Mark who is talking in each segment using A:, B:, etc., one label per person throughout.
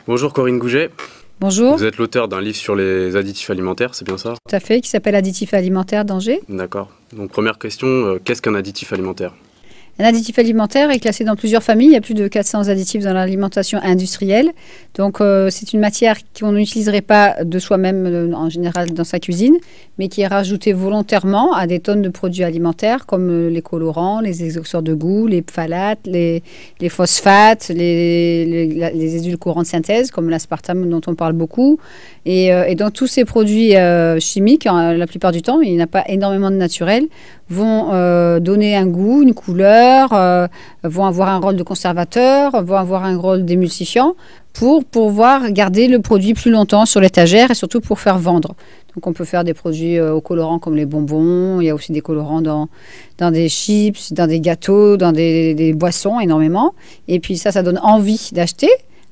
A: Bonjour Corinne Gouget.
B: Bonjour.
A: Vous êtes l'auteur d'un livre sur les additifs alimentaires, c'est bien ça?
B: Tout à fait, qui s'appelle Additifs alimentaires d'Angers.
A: D'accord. Donc première question, qu'est-ce qu'un additif alimentaire?
B: Un additif alimentaire est classé dans plusieurs familles. Il y a plus de 400 additifs dans l'alimentation industrielle. Donc, c'est une matière qu'on n'utiliserait pas de soi-même en général dans sa cuisine, mais qui est rajoutée volontairement à des tonnes de produits alimentaires comme les colorants, les exhausteurs de goût, les phtalates, les phosphates, les édulcorants de synthèse comme l'aspartame dont on parle beaucoup. Et donc, tous ces produits chimiques, la plupart du temps, il n'y en a pas énormément de naturels, vont donner un goût, une couleur, vont avoir un rôle de conservateur, vont avoir un rôle d'émulsifiant pour pouvoir garder le produit plus longtemps sur l'étagère et surtout pour faire vendre. Donc on peut faire des produits aux colorants comme les bonbons, il y a aussi des colorants dans des chips, dans des gâteaux, dans des boissons énormément. Et puis ça donne envie d'acheter.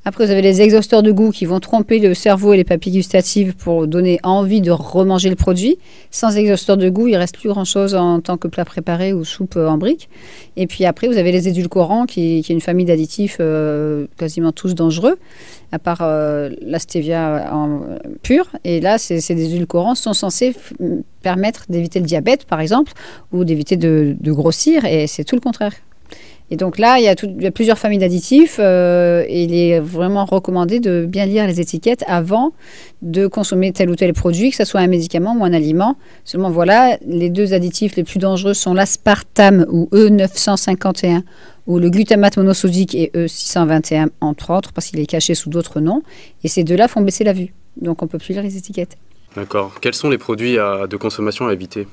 B: Après, vous avez les exhausteurs de goût qui vont tromper le cerveau et les papilles gustatives pour donner envie de remanger le produit. Sans exhausteur de goût, il ne reste plus grand-chose en tant que plat préparé ou soupe en brique. Et puis après, vous avez les édulcorants qui est une famille d'additifs quasiment tous dangereux, à part la stevia pure. Et là, ces édulcorants sont censés permettre d'éviter le diabète, par exemple, ou d'éviter de grossir. Et c'est tout le contraire. Et donc là, il y a plusieurs familles d'additifs et il est vraiment recommandé de bien lire les étiquettes avant de consommer tel ou tel produit, que ce soit un médicament ou un aliment. Seulement voilà, les deux additifs les plus dangereux sont l'aspartame ou E951 ou le glutamate monosodique et E621 entre autres parce qu'il est caché sous d'autres noms. Et ces deux-là font baisser la vue. Donc on ne peut plus lire les étiquettes.
A: D'accord. Quels sont les produits de consommation à éviter?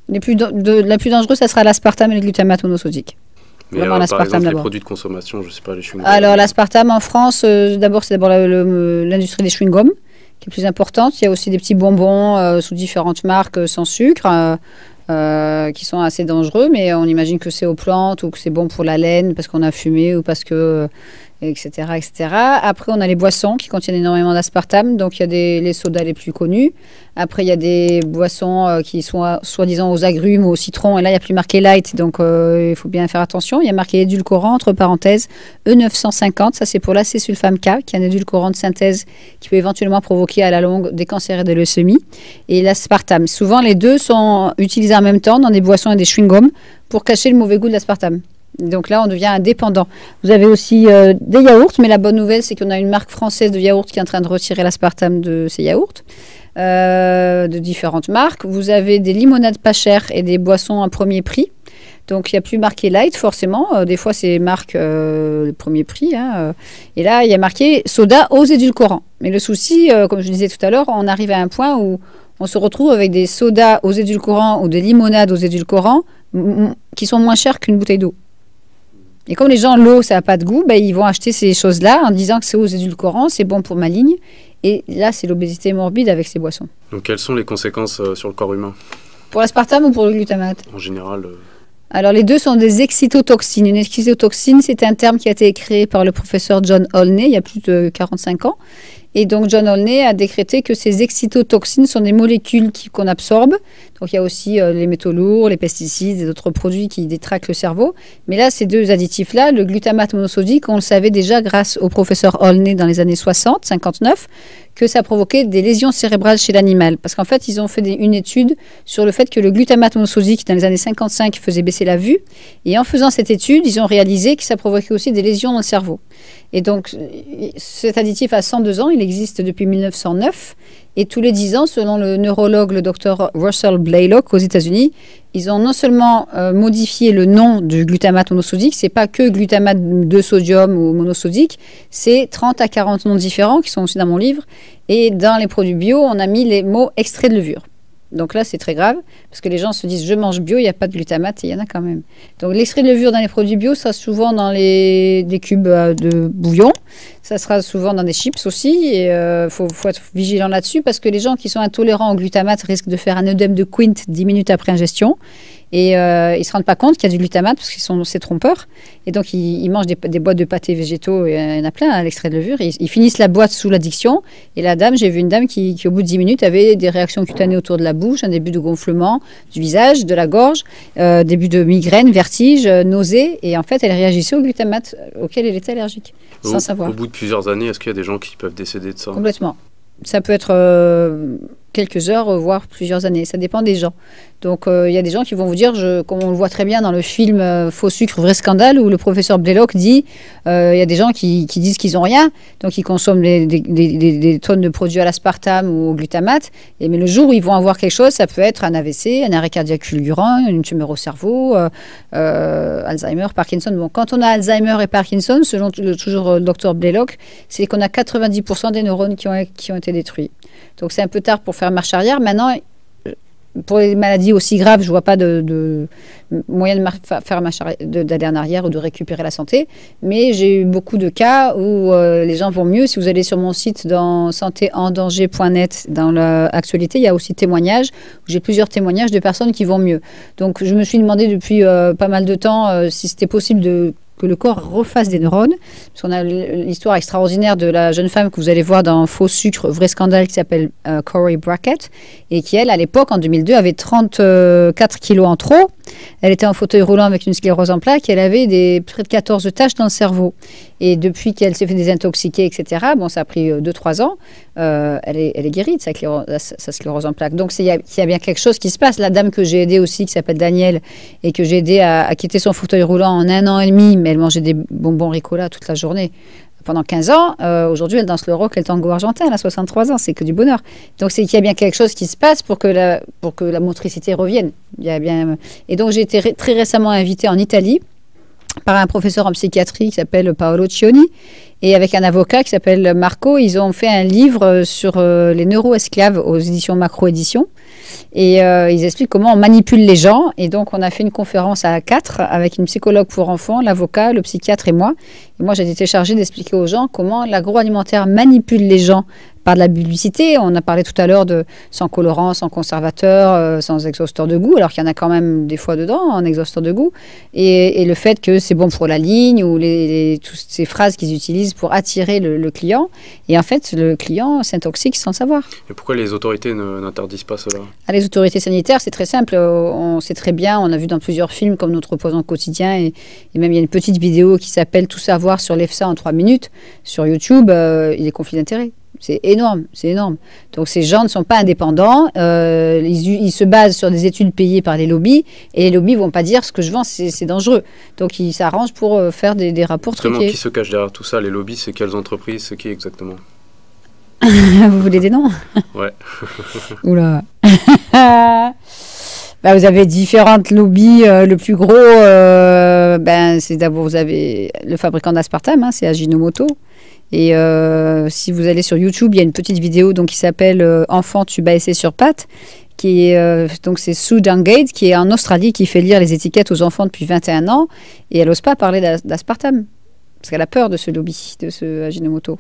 B: La plus dangereuse, ça sera l'aspartame et le glutamate monosodique.
A: Mais par exemple, les produits de consommation, je ne sais pas, les chewing-gums.
B: Alors, l'aspartame en France, c'est d'abord l'industrie des chewing-gums qui est plus importante. Il y a aussi des petits bonbons sous différentes marques sans sucre qui sont assez dangereux, mais on imagine que c'est aux plantes ou que c'est bon pour la laine parce qu'on a fumé ou parce que... etc., etc. Après, on a les boissons qui contiennent énormément d'aspartame. Donc, il y a les sodas les plus connus. Après, il y a des boissons qui sont soi-disant aux agrumes ou au citron. Et là, il n'y a plus marqué light. Donc, il faut bien faire attention. Il y a marqué édulcorant, entre parenthèses, E950. Ça, c'est pour l'acésulfame K, qui est un édulcorant de synthèse qui peut éventuellement provoquer à la longue des cancers et des leucémies. Et l'aspartame. Souvent, les deux sont utilisés en même temps dans des boissons et des chewing-gums pour cacher le mauvais goût de l'aspartame. Donc là, on devient indépendant. Vous avez aussi des yaourts, mais la bonne nouvelle, c'est qu'on a une marque française de yaourts qui est en train de retirer l'aspartame de ces yaourts, de différentes marques. Vous avez des limonades pas chères et des boissons à premier prix. Donc, il n'y a plus marqué light, forcément. Des fois, c'est marque le premier prix. Et là, il y a marqué soda aux édulcorants. Mais le souci, comme je disais tout à l'heure, on arrive à un point où on se retrouve avec des sodas aux édulcorants ou des limonades aux édulcorants qui sont moins chers qu'une bouteille d'eau. Et comme les gens, l'eau, ça n'a pas de goût, ils vont acheter ces choses-là en disant que c'est aux édulcorants, c'est bon pour ma ligne. Et là, c'est l'obésité morbide avec ces boissons.
A: Donc, quelles sont les conséquences sur le corps humain?
B: Pour l'aspartame ou pour le glutamate?
A: En général.
B: Alors, les deux sont des excitotoxines. Une excitotoxine, c'est un terme qui a été créé par le professeur John Olney il y a plus de 45 ans. Et donc, John Olney a décrété que ces excitotoxines sont des molécules qu'on absorbe. Donc, il y a aussi les métaux lourds, les pesticides et d'autres produits qui détraquent le cerveau. Mais là, ces deux additifs-là, le glutamate monosodique, on le savait déjà grâce au professeur Olney dans les années 60, 59, que ça provoquait des lésions cérébrales chez l'animal. Parce qu'en fait, ils ont fait une étude sur le fait que le glutamate monosodique, dans les années 55, faisait baisser la vue. Et en faisant cette étude, ils ont réalisé que ça provoquait aussi des lésions dans le cerveau. Et donc, cet additif a 102 ans, il existe depuis 1909. Et tous les 10 ans, selon le neurologue, le docteur Russell Blaylock aux États-Unis, ils ont non seulement modifié le nom du glutamate monosodique, c'est pas que glutamate de sodium ou monosodique, c'est 30 à 40 noms différents qui sont aussi dans mon livre. Et dans les produits bio, on a mis les mots extrait de levure. Donc là, c'est très grave, parce que les gens se disent « je mange bio, il n'y a pas de glutamate », et il y en a quand même. Donc l'extrait de levure dans les produits bio, ça sera souvent dans des cubes de bouillon, ça sera souvent dans des chips aussi, et faut être vigilant là-dessus, parce que les gens qui sont intolérants au glutamate risquent de faire un œdème de Quint 10 minutes après ingestion, Et ils ne se rendent pas compte qu'il y a du glutamate parce qu'ils c'est trompeur. Et donc, ils mangent des boîtes de pâtés végétaux, il y en a plein à l'extrait de levure. Ils finissent la boîte sous l'addiction. Et la dame, j'ai vu une dame qui, au bout de 10 minutes, avait des réactions cutanées autour de la bouche, un début de gonflement du visage, de la gorge, début de migraine, vertige, nausée. Et en fait, elle réagissait au glutamate auquel elle était allergique, sans savoir.
A: Au bout de plusieurs années, est-ce qu'il y a des gens qui peuvent décéder de ça?
B: Complètement. Ça peut être quelques heures, voire plusieurs années. Ça dépend des gens. Donc, il y a des gens qui vont vous dire, comme on le voit très bien dans le film Faux sucre, vrai scandale, où le professeur Blaylock dit, il y a des gens qui disent qu'ils n'ont rien, donc ils consomment des tonnes de produits à l'aspartame ou au glutamate, mais le jour où ils vont avoir quelque chose, ça peut être un AVC, un arrêt cardiaque fulgurant, une tumeur au cerveau, Alzheimer, Parkinson. Bon, quand on a Alzheimer et Parkinson, selon toujours le docteur Blaylock, c'est qu'on a 90% des neurones qui ont été détruits. Donc c'est un peu tard pour faire marche arrière. Maintenant, pour les maladies aussi graves, je ne vois pas de moyen d'aller en arrière ou de récupérer la santé. Mais j'ai eu beaucoup de cas où les gens vont mieux. Si vous allez sur mon site dans santéendanger.net, dans l'actualité, il y a aussi témoignages. J'ai plusieurs témoignages de personnes qui vont mieux. Donc je me suis demandé depuis pas mal de temps si c'était possible que le corps refasse des neurones. Parce qu'on a l'histoire extraordinaire de la jeune femme que vous allez voir dans Faux sucre, vrai scandale, qui s'appelle Corey Brackett, et qui, elle, à l'époque, en 2002, avait 34 kilos en trop. Elle était en fauteuil roulant avec une sclérose en plaques et elle avait près de 14 taches dans le cerveau. Et depuis qu'elle s'est fait désintoxiquer, etc., bon, ça a pris 2-3 ans, elle est guérie de sa sclérose en plaques. Donc, il y a bien quelque chose qui se passe. La dame que j'ai aidée aussi, qui s'appelle Danielle, et que j'ai aidée à quitter son fauteuil roulant en 1 an et demi, mais elle mangeait des bonbons Ricola toute la journée pendant 15 ans. Aujourd'hui, elle danse le rock et le tango argentin. Elle a 63 ans. C'est que du bonheur. Donc, c'est qu'il y a bien quelque chose qui se passe pour que la motricité revienne. Et donc, j'ai été très récemment invitée en Italie par un professeur en psychiatrie qui s'appelle Paolo Cioni et avec un avocat qui s'appelle Marco. Ils ont fait un livre sur les neuroesclaves aux éditions Macro Éditions. Et ils expliquent comment on manipule les gens. Et donc, on a fait une conférence à 4 avec une psychologue pour enfants, l'avocat, le psychiatre et moi. Et moi, j'ai été chargée d'expliquer aux gens comment l'agroalimentaire manipule les gens par de la publicité. On a parlé tout à l'heure de sans colorant, sans conservateur, sans exhausteur de goût, alors qu'il y en a quand même des fois dedans, en exhausteur de goût. Et le fait que c'est bon pour la ligne ou toutes ces phrases qu'ils utilisent pour attirer le client. Et en fait, le client s'intoxique sans savoir.
A: Et pourquoi les autorités n'interdisent pas cela?
B: Les autorités sanitaires, c'est très simple. On sait très bien, on a vu dans plusieurs films comme Notre Reposant quotidien et même il y a une petite vidéo qui s'appelle Tout savoir sur l'EFSA en 3 minutes sur YouTube. Il est conflit d'intérêt. C'est énorme, c'est énorme. Donc ces gens ne sont pas indépendants, ils se basent sur des études payées par les lobbies, et les lobbies ne vont pas dire ce que je vends, c'est dangereux. Donc ils s'arrangent pour faire des rapports truqués.
A: Qui se cache derrière tout ça? Les lobbies, c'est quelles entreprises? C'est qui exactement?
B: Vous voulez des noms?
A: Ouais.
B: Oula. Vous avez différentes lobbies. Le plus gros, c'est d'abord, vous avez le fabricant d'aspartame, c'est Ajinomoto. Et si vous allez sur YouTube, il y a une petite vidéo qui s'appelle Enfant, tu bats essai sur pattes, donc c'est Sue Dungate qui est en Australie, qui fait lire les étiquettes aux enfants depuis 21 ans, et elle n'ose pas parler d'aspartame. Parce qu'elle a peur de ce lobby, de ce Ajinomoto.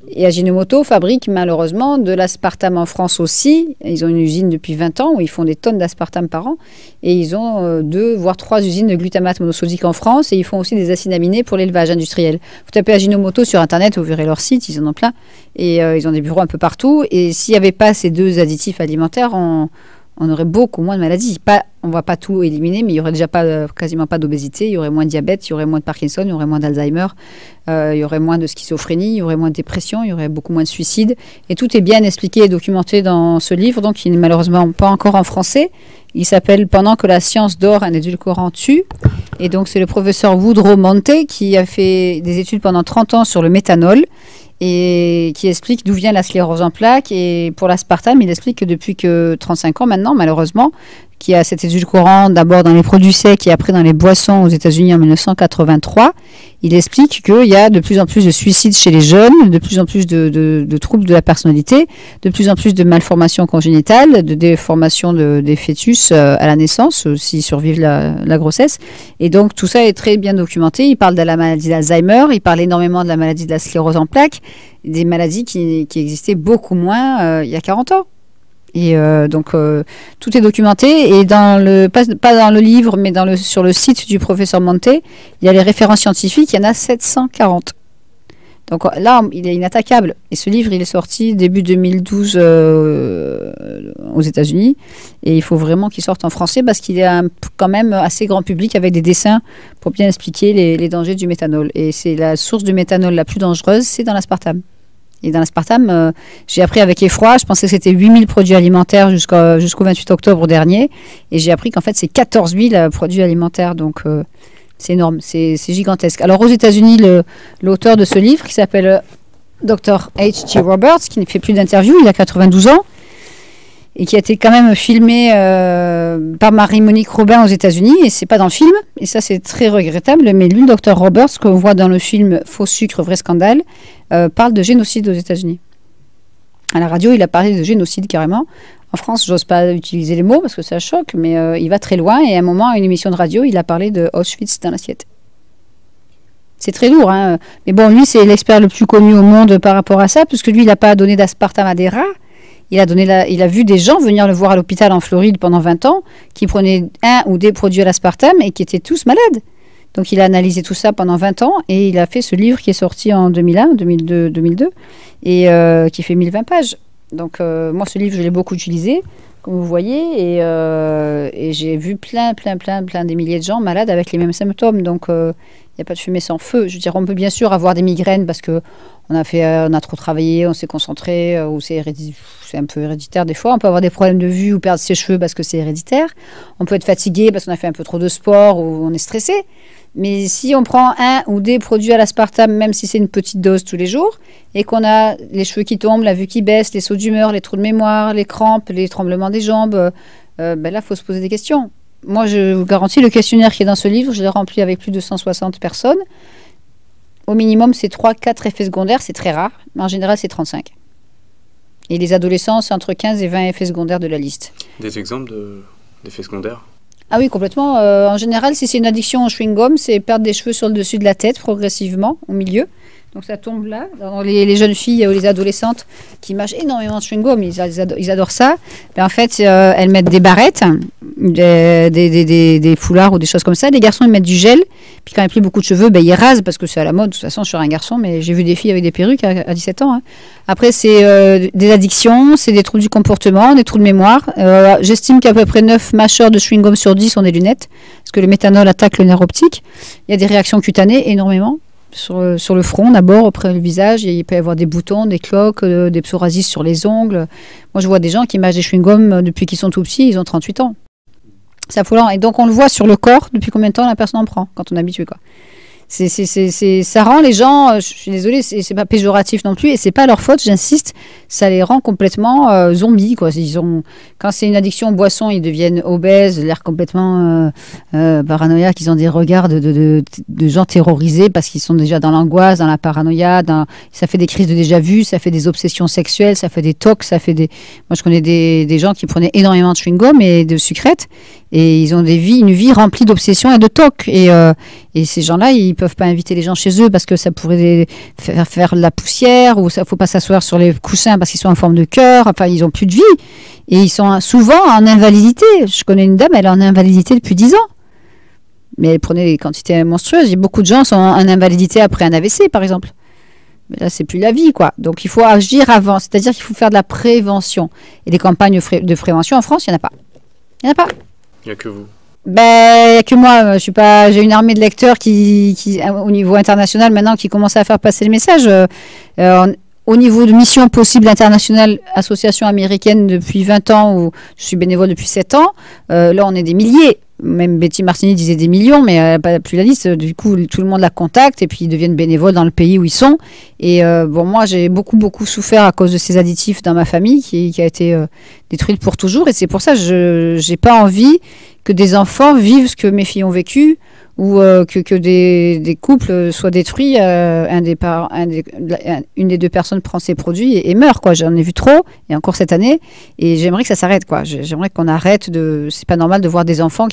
B: Et Ajinomoto fabrique malheureusement de l'aspartame en France aussi. Ils ont une usine depuis 20 ans où ils font des tonnes d'aspartame par an. Et ils ont 2 voire 3 usines de glutamate monosodique en France. Et ils font aussi des acides aminés pour l'élevage industriel. Vous tapez Ajinomoto sur Internet, vous verrez leur site, ils en ont plein. Et ils ont des bureaux un peu partout. Et s'il n'y avait pas ces 2 additifs alimentaires, on aurait beaucoup moins de maladies. On ne va pas tout éliminer, mais il n'y aurait déjà quasiment pas d'obésité, il y aurait moins de diabète, il y aurait moins de Parkinson, il y aurait moins d'Alzheimer, il y aurait moins de schizophrénie, il y aurait moins de dépression, il y aurait beaucoup moins de suicides. Et tout est bien expliqué et documenté dans ce livre, donc il n'est malheureusement pas encore en français. Il s'appelle « Pendant que la science dort, un édulcorant tue ». Et donc c'est le professeur Woodrow Monte qui a fait des études pendant 30 ans sur le méthanol et qui explique d'où vient la sclérose en plaques. Et pour l'aspartame, il explique que depuis que 35 ans maintenant, malheureusement, qu'il y a cet édulcorant d'abord dans les produits secs et après dans les boissons aux États-Unis en 1983, il explique qu'il y a de plus en plus de suicides chez les jeunes, de plus en plus de troubles de la personnalité, de plus en plus de malformations congénitales, de déformations des fœtus à la naissance, s'ils survivent la grossesse. Et donc tout ça est très bien documenté. Il parle de la maladie d'Alzheimer, il parle énormément de la maladie de la sclérose en plaques, des maladies qui existaient beaucoup moins il y a 40 ans. Et donc, tout est documenté. Et pas dans le livre, mais sur le site du professeur Monte, il y a les références scientifiques, il y en a 740. Donc là, il est inattaquable. Et ce livre, il est sorti début 2012 aux États-Unis. Et il faut vraiment qu'il sorte en français parce qu'il est quand même assez grand public avec des dessins pour bien expliquer les dangers du méthanol. Et c'est la source du méthanol la plus dangereuse, c'est dans l'aspartame. Et dans l'aspartame, j'ai appris avec effroi, je pensais que c'était 8000 produits alimentaires jusqu'au 28 octobre dernier. Et j'ai appris qu'en fait, c'est 14 000 produits alimentaires. Donc, c'est énorme, c'est gigantesque. Alors, aux États-Unis, l'auteur de ce livre, qui s'appelle Dr. H.G. Roberts, qui ne fait plus d'interviews, il a 92 ans, et qui a été quand même filmé par Marie-Monique Robin aux États-Unis, et c'est pas dans le film, et ça c'est très regrettable, mais lui, Dr. Roberts, qu'on voit dans le film Faux sucre, vrai scandale, parle de génocide aux États-Unis. À la radio, il a parlé de génocide carrément. En France, j'ose pas utiliser les mots parce que ça choque, mais il va très loin, et à un moment, à une émission de radio, il a parlé de Auschwitz dans l'assiette. C'est très lourd, hein. Mais bon, lui, c'est l'expert le plus connu au monde par rapport à ça, puisque lui, il n'a pas donné d'aspartame à des rats. Il a vu des gens venir le voir à l'hôpital en Floride pendant 20 ans, qui prenaient un ou des produits à l'aspartame et qui étaient tous malades. Donc, il a analysé tout ça pendant 20 ans et il a fait ce livre qui est sorti en 2001, 2002, et qui fait 1020 pages. Donc, moi, ce livre, je l'ai beaucoup utilisé, comme vous voyez, et j'ai vu plein des milliers de gens malades avec les mêmes symptômes. Donc, il n'y a pas de fumée sans feu. Je veux dire, on peut bien sûr avoir des migraines parce que on a trop travaillé, on s'est concentré, ou c'est un peu héréditaire des fois. On peut avoir des problèmes de vue ou perdre ses cheveux parce que c'est héréditaire. On peut être fatigué parce qu'on a fait un peu trop de sport ou on est stressé. Mais si on prend un ou des produits à l'aspartame, même si c'est une petite dose tous les jours, et qu'on a les cheveux qui tombent, la vue qui baisse, les sauts d'humeur, les trous de mémoire, les crampes, les tremblements des jambes, là, il faut se poser des questions. Moi, je vous garantis, le questionnaire qui est dans ce livre, je l'ai rempli avec plus de 160 personnes. Au minimum, c'est 3-4 effets secondaires, c'est très rare, mais en général, c'est 35. Et les adolescents, c'est entre 15 et 20 effets secondaires de la liste.
A: Des exemples d'effets secondaires?
B: Ah oui, complètement. En général, si c'est une addiction au chewing-gum, c'est perdre des cheveux sur le dessus de la tête progressivement, au milieu. Donc ça tombe là. Dans les jeunes filles ou les adolescentes qui mâchent énormément de chewing-gum, ils adorent ça. Mais en fait, elles mettent des barrettes, des foulards ou des choses comme ça. Les garçons, ils mettent du gel. Puis quand il n'y a plus beaucoup de cheveux, ils rasent parce que c'est à la mode. De toute façon, je suis un garçon, mais j'ai vu des filles avec des perruques à 17 ans. Hein. Après, c'est des addictions, c'est des troubles du comportement, des troubles de mémoire. J'estime qu'à peu près 9 mâcheurs de chewing-gum sur 10 ont des lunettes, parce que le méthanol attaque le nerf optique. Il y a des réactions cutanées, énormément. Sur le front d'abord, après le visage, il peut y avoir des boutons, des cloques, des psoriasis sur les ongles. Moi, je vois des gens qui mâchent des chewing-gums depuis qu'ils sont tout petits, ils ont 38 ans. C'est affolant. Et donc, on le voit sur le corps depuis combien de temps la personne en prend, quand on est habitué, quoi. Ça rend les gens, je suis désolée, c'est pas péjoratif non plus, et c'est pas leur faute, j'insiste, ça les rend complètement zombies, quoi. Quand c'est une addiction aux boissons, ils deviennent obèses, l'air complètement paranoïaques, ils ont des regards de gens terrorisés parce qu'ils sont déjà dans l'angoisse, dans la paranoïa, ça fait des crises de déjà-vu, ça fait des obsessions sexuelles, ça fait des tocs, moi je connais des gens qui prenaient énormément de chewing-gum et de sucrètes, et ils ont une vie remplie d'obsessions et de tocs, et ces gens-là, ils peuvent pas inviter les gens chez eux parce que ça pourrait faire de la poussière, ou ça faut pas s'asseoir sur les coussins parce qu'ils sont en forme de cœur. Enfin, ils ont plus de vie et ils sont souvent en invalidité. Je connais une dame, elle est en invalidité depuis 10 ans, mais elle prenait des quantités monstrueuses. Et beaucoup de gens sont en invalidité après un AVC, par exemple. Mais là, c'est plus la vie, quoi. Donc, il faut agir avant. C'est-à-dire qu'il faut faire de la prévention. Et des campagnes de prévention en France, il n'y en a pas. Il n'y en a pas.
A: Il n'y a que vous.
B: Il n'y a que moi. J'ai une armée de lecteurs qui, au niveau international maintenant, qui commencent à faire passer le message. Au niveau de Mission Possible Internationale, association américaine depuis 20 ans, où je suis bénévole depuis 7 ans, là, on est des milliers. Même Betty Martini disait des millions, mais elle n'a pas plus la liste. Du coup, tout le monde la contacte et puis ils deviennent bénévoles dans le pays où ils sont. Et moi, j'ai beaucoup souffert à cause de ces additifs dans ma famille qui a été détruite pour toujours. Et c'est pour ça que je n'ai pas envie que des enfants vivent ce que mes filles ont vécu, ou que des couples soient détruits. Une des deux personnes prend ces produits et meurt, quoi. J'en ai vu trop, et encore cette année, et j'aimerais que ça s'arrête, quoi. J'aimerais qu'on arrête c'est pas normal de voir des enfants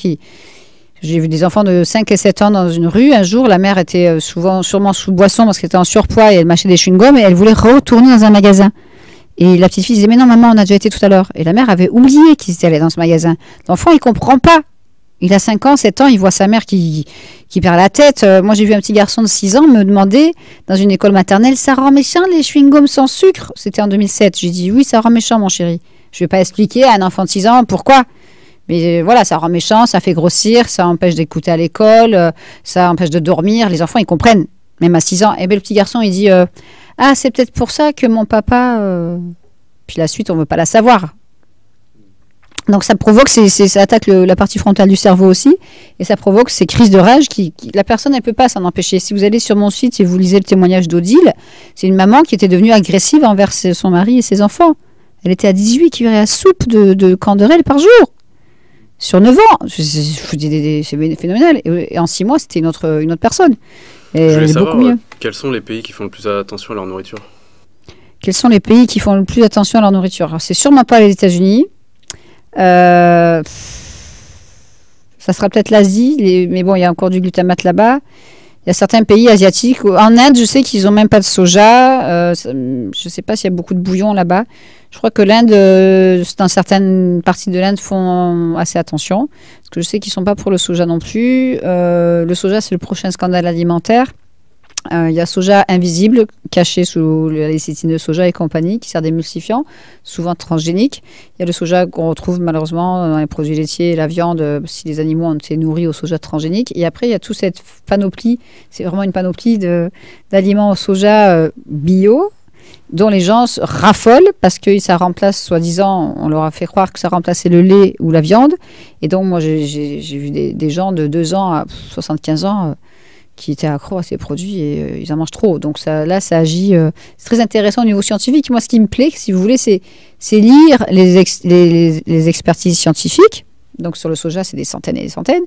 B: j'ai vu des enfants de 5 et 7 ans dans une rue. Un jour, la mère était sûrement sous boisson parce qu'elle était en surpoids et elle mâchait des chewing-gums et elle voulait retourner dans un magasin. Et la petite fille disait, mais non, maman, on a déjà été tout à l'heure. Et la mère avait oublié qu'ils étaient allés dans ce magasin. L'enfant, il comprend pas. Il a 5 ans, 7 ans, il voit sa mère qui perd la tête. Moi, j'ai vu un petit garçon de 6 ans me demander, dans une école maternelle, ça rend méchant les chewing-gums sans sucre? C'était en 2007. J'ai dit, oui, ça rend méchant, mon chéri. Je ne vais pas expliquer à un enfant de 6 ans pourquoi. Mais voilà, ça rend méchant, ça fait grossir, ça empêche d'écouter à l'école, ça empêche de dormir. Les enfants, ils comprennent, même à 6 ans. Et bien, le petit garçon, il dit, ah, c'est peut-être pour ça que mon papa... Puis la suite, on ne veut pas la savoir. Donc ça provoque, ça attaque la partie frontale du cerveau aussi, et ça provoque ces crises de rage la personne, elle ne peut pas s'en empêcher. Si vous allez sur mon site et vous lisez le témoignage d'Odile, c'est une maman qui était devenue agressive envers son mari et ses enfants. Elle était à 18 cuillères à soupe de canderelle par jour. Sur 9 ans, c'est phénoménal. Et en 6 mois, c'était une autre personne. Et
A: je voulais
B: savoir, beaucoup mieux.
A: Quels sont les pays qui font le plus attention à leur nourriture?
B: Quels sont les pays qui font le plus attention à leur nourriture? Alors, c'est sûrement pas les États-Unis. Ça sera peut-être l'Asie, mais bon, il y a encore du glutamate là-bas. Il y a certains pays asiatiques. En Inde, je sais qu'ils n'ont même pas de soja. Je ne sais pas s'il y a beaucoup de bouillon là-bas. Je crois que l'Inde, dans certaines parties de l'Inde, font assez attention. Parce que je sais qu'ils ne sont pas pour le soja non plus. Le soja, c'est le prochain scandale alimentaire. Il y a soja invisible, caché sous la lécithine de soja et compagnie, qui sert d'émulsifiant, souvent transgénique. Il y a le soja qu'on retrouve malheureusement dans les produits laitiers et la viande, si les animaux ont été nourris au soja transgénique. Et après, il y a toute cette panoplie, c'est vraiment une panoplie d'aliments au soja bio, dont les gens raffolent parce que ça remplace, soi-disant, on leur a fait croire que ça remplaçait le lait ou la viande. Et donc, moi, j'ai vu des gens de 2 ans à 75 ans qui étaient accros à ces produits et ils en mangent trop. Donc ça agit... c'est très intéressant au niveau scientifique. Moi, ce qui me plaît, si vous voulez, c'est lire les expertises scientifiques. Donc sur le soja, c'est des centaines et des centaines.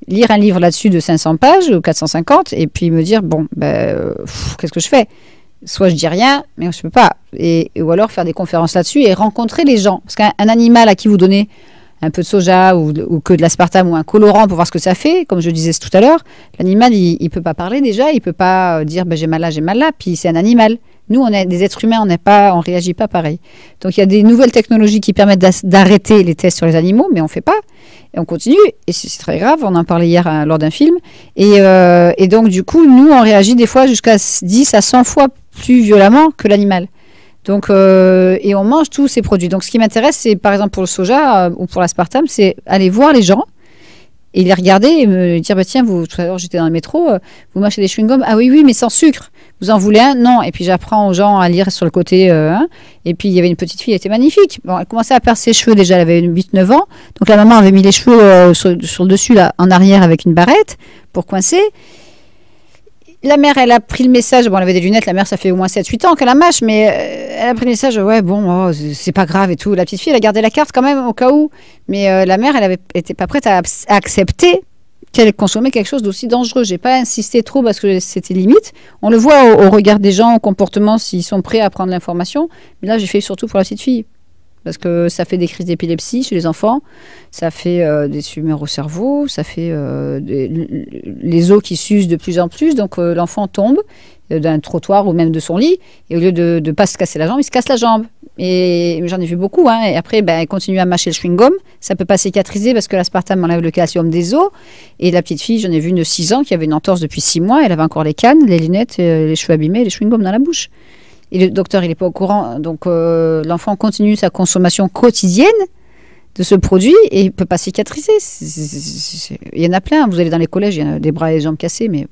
B: Lire un livre là-dessus de 500 pages ou 450 et puis me dire, bon, qu'est-ce que je fais? Soit je dis rien, mais je ne peux pas. Ou alors faire des conférences là-dessus et rencontrer les gens. Parce qu'un animal à qui vous donnez un peu de soja ou que de l'aspartame ou un colorant pour voir ce que ça fait, comme je disais tout à l'heure, l'animal, il ne peut pas parler déjà, il ne peut pas dire j'ai mal là, puis c'est un animal. Nous, on est des êtres humains, on ne réagit pas pareil. Donc il y a des nouvelles technologies qui permettent d'arrêter les tests sur les animaux, mais on ne fait pas. Et on continue, et c'est très grave, on en parlait hier lors d'un film. Et donc du coup, nous, on réagit des fois jusqu'à 10 à 100 fois plus violemment que l'animal. Donc, et on mange tous ces produits. Donc, ce qui m'intéresse, c'est par exemple pour le soja ou pour l'aspartame, c'est aller voir les gens et les regarder et me dire, tiens, tout à l'heure j'étais dans le métro, vous mâchez des chewing-gums? Ah oui, mais sans sucre. Vous en voulez un? Non. Et puis j'apprends aux gens à lire sur le côté. Et puis il y avait une petite fille, elle était magnifique. Bon, elle commençait à perdre ses cheveux déjà, elle avait 8-9 ans. Donc la maman avait mis les cheveux sur le dessus, là, en arrière avec une barrette pour coincer. La mère, elle a pris le message. Bon, elle avait des lunettes. La mère, ça fait au moins 7-8 ans qu'elle la mâche, mais elle a pris le message. Ouais, bon, c'est pas grave et tout. La petite fille, elle a gardé la carte quand même au cas où. Mais la mère, elle était pas prête à accepter qu'elle consommait quelque chose d'aussi dangereux. J'ai pas insisté trop parce que c'était limite. On le voit au regard des gens, au comportement, s'ils sont prêts à prendre l'information. Mais là, j'ai fait surtout pour la petite fille. Parce que ça fait des crises d'épilepsie chez les enfants, ça fait des tumeurs au cerveau, ça fait les os qui s'usent de plus en plus. Donc l'enfant tombe d'un trottoir ou même de son lit, et au lieu de ne pas se casser la jambe, il se casse la jambe. Et j'en ai vu beaucoup. Et après, il continue à mâcher le chewing-gum. Ça ne peut pas cicatriser parce que l'aspartame enlève le calcium des os. Et la petite fille, j'en ai vu une de 6 ans qui avait une entorse depuis 6 mois. Elle avait encore les cannes, les lunettes, les cheveux abîmés, les chewing-gums dans la bouche. Et le docteur, il n'est pas au courant. Donc, l'enfant continue sa consommation quotidienne de ce produit et il ne peut pas cicatriser. Il y en a plein. Vous allez dans les collèges, il y en a des bras et des jambes cassés, mais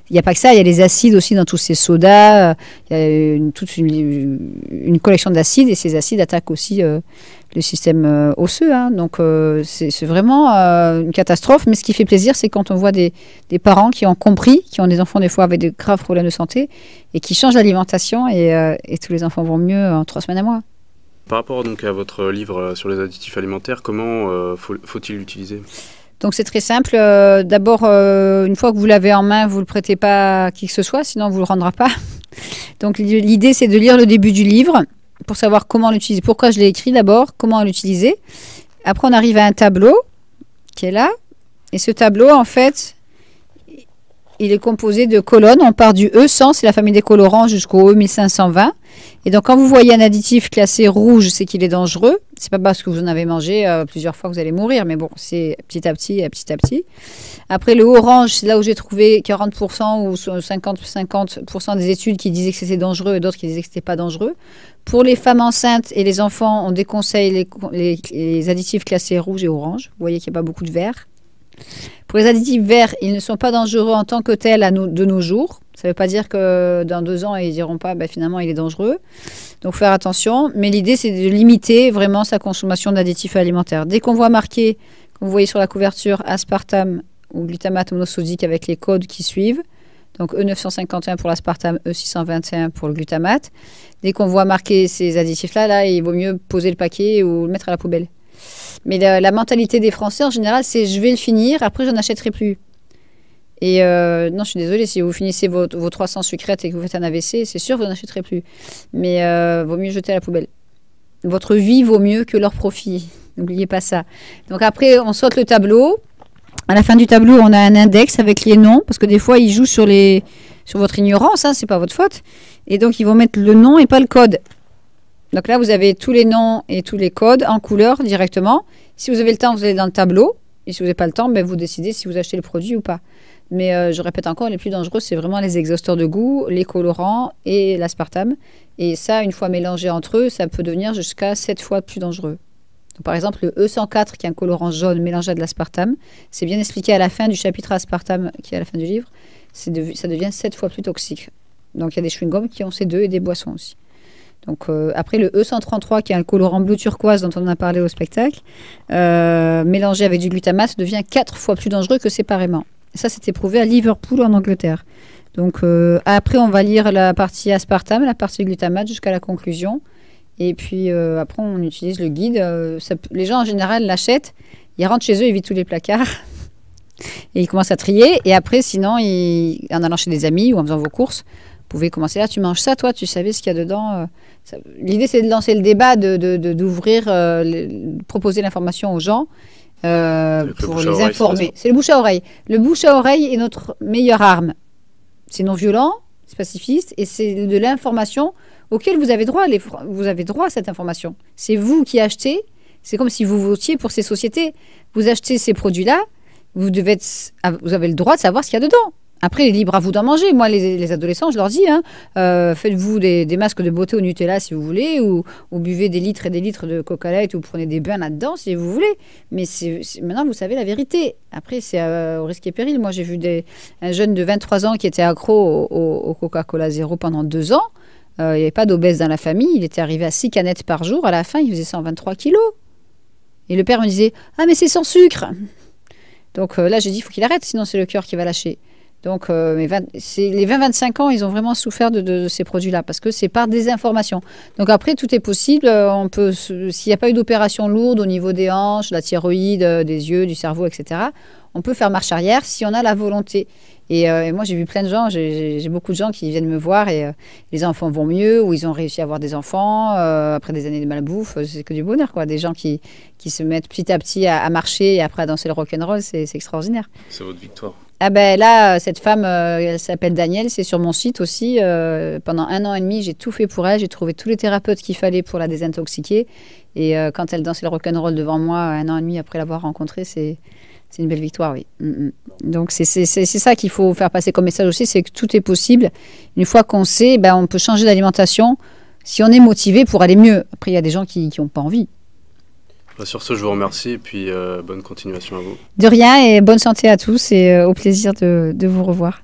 B: il n'y a pas que ça. Il y a les acides aussi dans tous ces sodas. Il y a toute une collection d'acides et ces acides attaquent aussi le système osseux. Donc, c'est vraiment une catastrophe. Mais ce qui fait plaisir, c'est quand on voit des parents qui ont compris, qui ont des enfants des fois avec de graves problèmes de santé et qui changent l'alimentation et tous les enfants vont mieux en 3 semaines à mois.
A: Par rapport donc à votre livre sur les additifs alimentaires, comment faut-il l'utiliser?
B: Donc c'est très simple. D'abord, une fois que vous l'avez en main, vous ne le prêtez pas à qui que ce soit, sinon on ne vous le rendra pas. Donc l'idée, c'est de lire le début du livre pour savoir comment l'utiliser. Pourquoi je l'ai écrit d'abord, comment l'utiliser. Après, on arrive à un tableau qui est là. Et ce tableau, en fait, il est composé de colonnes. On part du E100, c'est la famille des colorants, jusqu'au E1520. Et donc, quand vous voyez un additif classé rouge, c'est qu'il est dangereux. C'est pas parce que vous en avez mangé plusieurs fois que vous allez mourir, mais bon, c'est petit à petit, petit à petit. Après, le orange, c'est là où j'ai trouvé 40% ou 50% des études qui disaient que c'était dangereux et d'autres qui disaient que c'était pas dangereux. Pour les femmes enceintes et les enfants, on déconseille les additifs classés rouge et orange. Vous voyez qu'il n'y a pas beaucoup de vert. Pour les additifs verts, ils ne sont pas dangereux en tant que tels de nos jours. Ça ne veut pas dire que dans 2 ans, ils ne diront pas finalement il est dangereux. Donc faire attention. Mais l'idée, c'est de limiter vraiment sa consommation d'additifs alimentaires. Dès qu'on voit marqué, comme vous voyez sur la couverture, aspartame ou glutamate monosodique avec les codes qui suivent, donc E951 pour l'aspartame, E621 pour le glutamate. Dès qu'on voit marquer ces additifs-là, il vaut mieux poser le paquet ou le mettre à la poubelle. Mais la mentalité des Français, en général, c'est je vais le finir, après je n'achèterai plus. Et non, je suis désolée, si vous finissez vos 300 sucrètes et que vous faites un AVC, c'est sûr que vous n'achèterez plus. Mais vaut mieux jeter à la poubelle. Votre vie vaut mieux que leur profit. N'oubliez pas ça. Donc après, on saute le tableau. À la fin du tableau, on a un index avec les noms, parce que des fois, ils jouent sur votre ignorance, hein, c'est pas votre faute. Et donc, ils vont mettre le nom et pas le code. Donc là, vous avez tous les noms et tous les codes en couleur directement. Si vous avez le temps, vous allez dans le tableau. Et si vous n'avez pas le temps, vous décidez si vous achetez le produit ou pas. Mais je répète encore, les plus dangereux, c'est vraiment les exhausteurs de goût, les colorants et l'aspartame. Et ça, une fois mélangé entre eux, ça peut devenir jusqu'à 7 fois plus dangereux. Donc, par exemple, le E104, qui est un colorant jaune mélangé à de l'aspartame, c'est bien expliqué à la fin du chapitre aspartame, qui est à la fin du livre, ça devient 7 fois plus toxique. Donc, il y a des chewing-gums qui ont ces deux et des boissons aussi. Donc, après, le E133, qui est un colorant bleu turquoise dont on a parlé au spectacle, mélangé avec du glutamate, devient 4 fois plus dangereux que séparément. Et ça, c'était prouvé à Liverpool, en Angleterre. Donc, après, on va lire la partie aspartame, la partie glutamate, jusqu'à la conclusion. Et puis, après, on utilise le guide. Les gens, en général, l'achètent. Ils rentrent chez eux, ils vident tous les placards. Et ils commencent à trier. Et après, sinon, en allant chez des amis ou en faisant vos courses, vous pouvez commencer là. Tu manges ça, toi, tu savais ce qu'il y a dedans. L'idée, c'est de lancer le débat, d'ouvrir, proposer l'information aux gens pour les informer. C'est le bouche à oreille. Le bouche à oreille est notre meilleure arme. C'est non violent, c'est pacifiste, et c'est de l'information auquel vous avez droit. Vous avez droit à cette information. C'est vous qui achetez. C'est comme si vous votiez pour ces sociétés. Vous achetez ces produits-là, vous avez le droit de savoir ce qu'il y a dedans. Après, libre à vous d'en manger. Moi, les adolescents, je leur dis, faites-vous des masques de beauté au Nutella si vous voulez, ou buvez des litres et des litres de Coca Light, ou prenez des bains là-dedans si vous voulez. Mais maintenant, vous savez la vérité. Après, c'est au risque et péril. Moi, j'ai vu un jeune de 23 ans qui était accro au Coca-Cola Zéro pendant 2 ans. Il n'y avait pas d'obèse dans la famille. Il était arrivé à 6 canettes par jour. À la fin, il faisait 123 kilos. Et le père me disait « Ah, mais c'est sans sucre !» Donc là, j'ai dit « Il faut qu'il arrête, sinon c'est le cœur qui va lâcher. » Donc, les 20-25 ans, ils ont vraiment souffert de ces produits-là parce que c'est par désinformation. Donc après, tout est possible. S'il n'y a pas eu d'opération lourde au niveau des hanches, la thyroïde, des yeux, du cerveau, etc., on peut faire marche arrière si on a la volonté. Et moi, j'ai vu plein de gens, j'ai beaucoup de gens qui viennent me voir et les enfants vont mieux ou ils ont réussi à avoir des enfants après des années de malbouffe. C'est que du bonheur, quoi. Des gens qui se mettent petit à petit à marcher et après à danser le rock'n'roll, c'est extraordinaire.
A: C'est votre victoire.
B: Ah ben là, cette femme, elle s'appelle Danielle, c'est sur mon site aussi. Pendant 1 an et demi, j'ai tout fait pour elle. J'ai trouvé tous les thérapeutes qu'il fallait pour la désintoxiquer. Et quand elle dansait le rock'n'roll devant moi, 1 an et demi après l'avoir rencontrée, c'est une belle victoire, oui. Donc c'est ça qu'il faut faire passer comme message aussi, c'est que tout est possible. Une fois qu'on sait, on peut changer d'alimentation si on est motivé pour aller mieux. Après, il y a des gens qui n'ont pas envie.
A: Sur ce, je vous remercie et puis bonne continuation à vous.
B: De rien et bonne santé à tous et au plaisir de vous revoir.